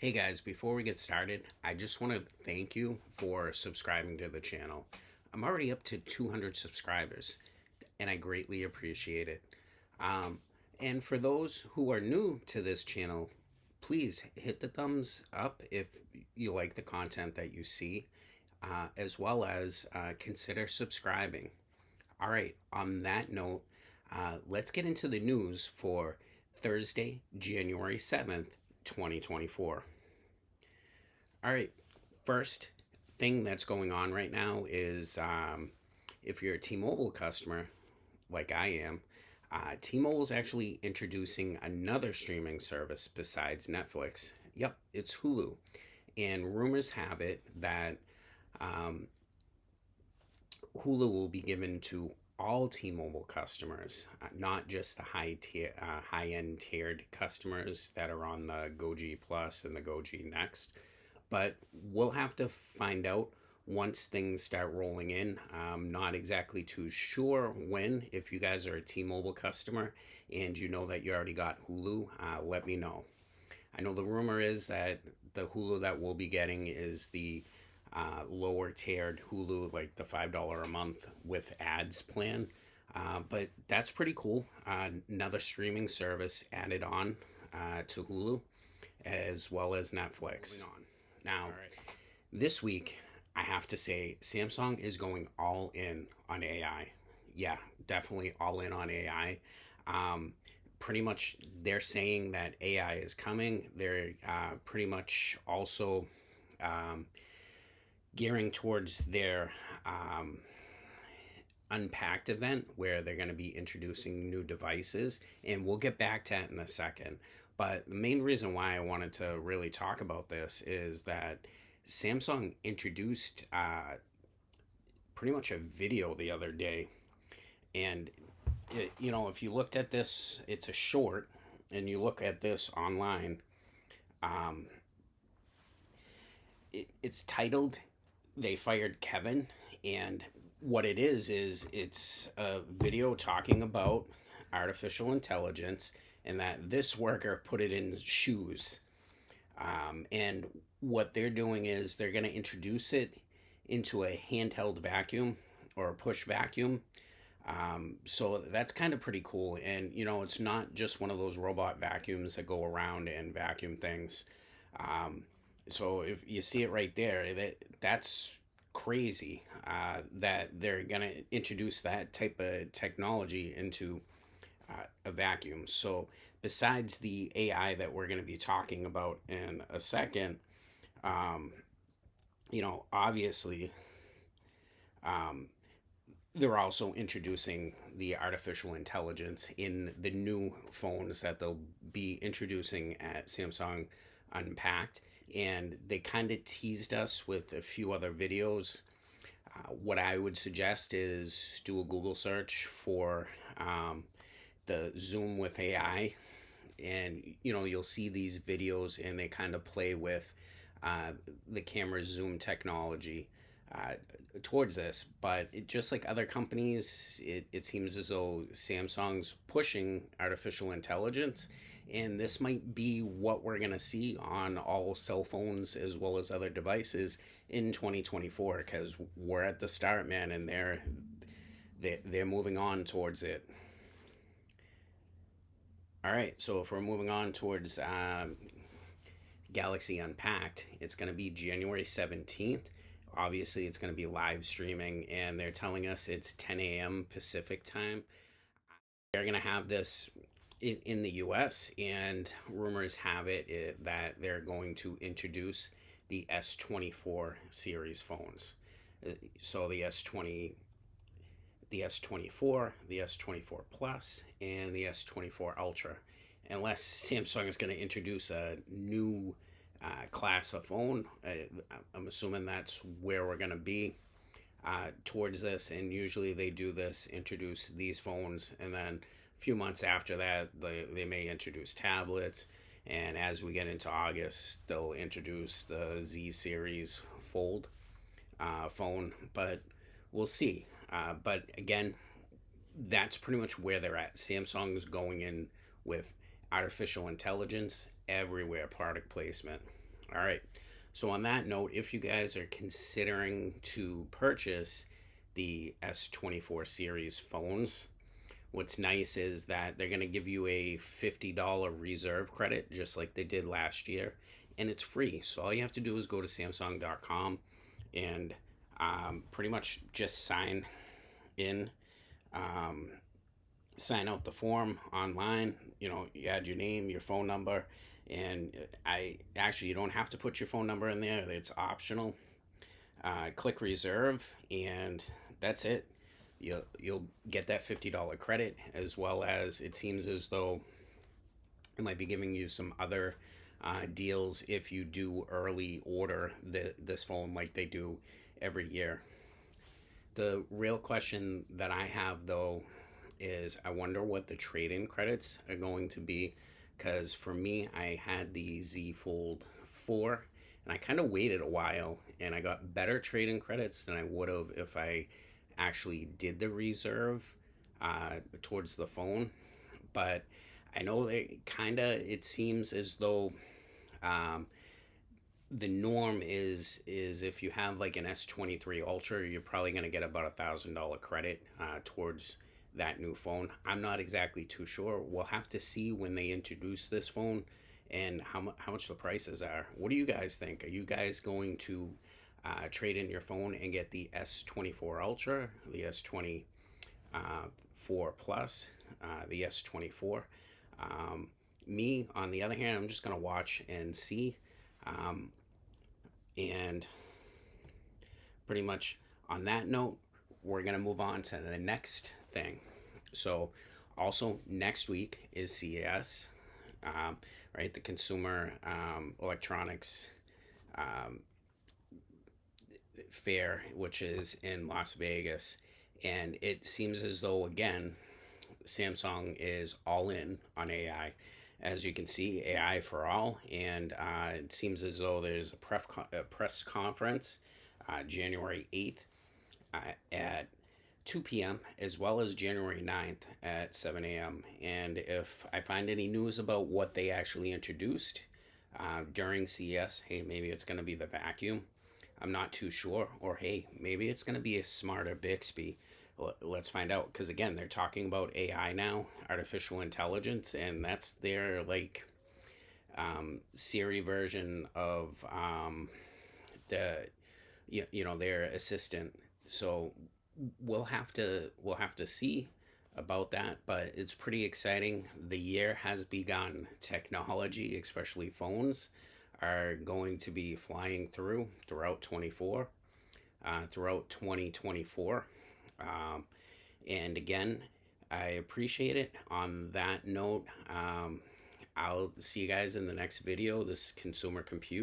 Hey guys, before we get started, I just want to thank you for subscribing to the channel. I'm already up to 200 subscribers, and I greatly appreciate it. Um, and for those who are new to this channel, please hit the thumbs up if you like the content that you see, as well as consider subscribing. All right, on that note, let's get into the news for Thursday, January 7th, 2024. All right, first thing that's going on right now is if you're a T-Mobile customer, like I am, T-Mobile is actually introducing another streaming service besides Netflix. Yep, it's Hulu. And rumors have it that um, Hulu will be given to all T-Mobile customers, not just the high-end tiered customers that are on the Go G Plus and the Go G Next. But we'll have to find out once things start rolling in. I'm not exactly too sure when. If you guys are a T-Mobile customer and you know that you already got Hulu, let me know. I know the rumor is that the Hulu that we'll be getting is the lower tiered Hulu, like the $5 a month with ads plan. But that's pretty cool. Another streaming service added on to Hulu, as well as Netflix. Moving on. Now, this week, I have to say, Samsung is going all in on AI. Yeah, definitely all in on AI. Pretty much, they're saying that AI is coming. They're pretty much also um, gearing towards their Unpacked event where they're going to be introducing new devices, and we'll get back to that in a second. But the main reason why I wanted to really talk about this is that Samsung introduced pretty much a video the other day, and if you looked at this, it's a short, and you look at this online, um, it's titled "They Fired Kevin," and what it is it's a video talking about artificial intelligence and that this worker put it in shoes. And what they're doing is they're going to introduce it into a handheld vacuum or a push vacuum. So that's kind of pretty cool. And, it's not just one of those robot vacuums that go around and vacuum things. Um, so if you see it right there, that's crazy that they're going to introduce that type of technology into a vacuum. So besides the AI that we're going to be talking about in a second, um, obviously, um, they're also introducing the artificial intelligence in the new phones that they'll be introducing at Samsung Unpacked. And they kind of teased us with a few other videos. What I would suggest is do a Google search for the Zoom with AI, and you'll see these videos, and they kind of play with the camera zoom technology uh, towards this. But just like other companies, it seems as though Samsung's pushing artificial intelligence, and this might be what we're going to see on all cell phones as well as other devices in 2024, because we're at the start, man, and they're moving on towards it. All right, so if we're moving on towards Galaxy Unpacked, it's going to be January 17th. Obviously, it's going to be live streaming, and they're telling us it's 10 a.m. Pacific time. They're going to have this in the US, and rumors have that they're going to introduce the S24 series phones. So the S24, the S24 Plus, and the S24 Ultra. Unless Samsung is going to introduce a new class of phone, I'm assuming that's where we're going to be towards this. And usually they do this, introduce these phones, and then a few months after that, they may introduce tablets. And as we get into August, they'll introduce the Z series Fold phone. But we'll see. But again, that's pretty much where they're at. Samsung is going in with artificial intelligence everywhere, product placement. All right. So on that note, if you guys are considering to purchase the S24 series phones, what's nice is that they're going to give you a $50 reserve credit just like they did last year, and it's free. So all you have to do is go to Samsung.com and pretty much just in, um, sign out the form online. You add your name, your phone number, and I actually you don't have to put your phone number in there. It's optional. Click reserve, and that's it. You'll get that $50 credit, as well as it seems as though it might be giving you some other deals if you do early order this phone like they do every year. The real question that I have though is I wonder what the trade-in credits are going to be, because for me I had the Z Fold 4 and I kind of waited a while and I got better trade-in credits than I would have if I actually did the reserve towards the phone. But I know that it seems as though um, the norm is if you have like an S23 Ultra, you're probably going to get about $1,000 credit towards that new phone. I'm not exactly too sure. We'll have to see when they introduce this phone and how much the prices are. What do you guys think? Are you guys going to trade in your phone and get the S24 Ultra, the S24 Plus, the S24? Um, Me, on the other hand, I'm just going to watch and see. Um, and pretty much on that note, we're going to move on to the next thing. So, also next week is CES, um, right? The Consumer Electronics um, Fair, which is in Las Vegas. And it seems as though, again, Samsung is all in on AI. As you can see, AI for all, and it seems as though there's a press conference January 8th at 2 p.m., as well as January 9th at 7 a.m. And if I find any news about what they actually introduced during CES, hey, maybe it's going to be the vacuum. I'm not too sure. Or hey, maybe it's going to be a smarter Bixby. Let's find out, because again, they're talking about AI now, artificial intelligence, and that's their like Siri version of the their assistant. So we'll have to see about that, but it's pretty exciting. The year has begun. Technology, especially phones, are going to be flying throughout 2024. Um, and again, I appreciate it. On that note, I'll see you guys in the next video. This is Consumer Compute.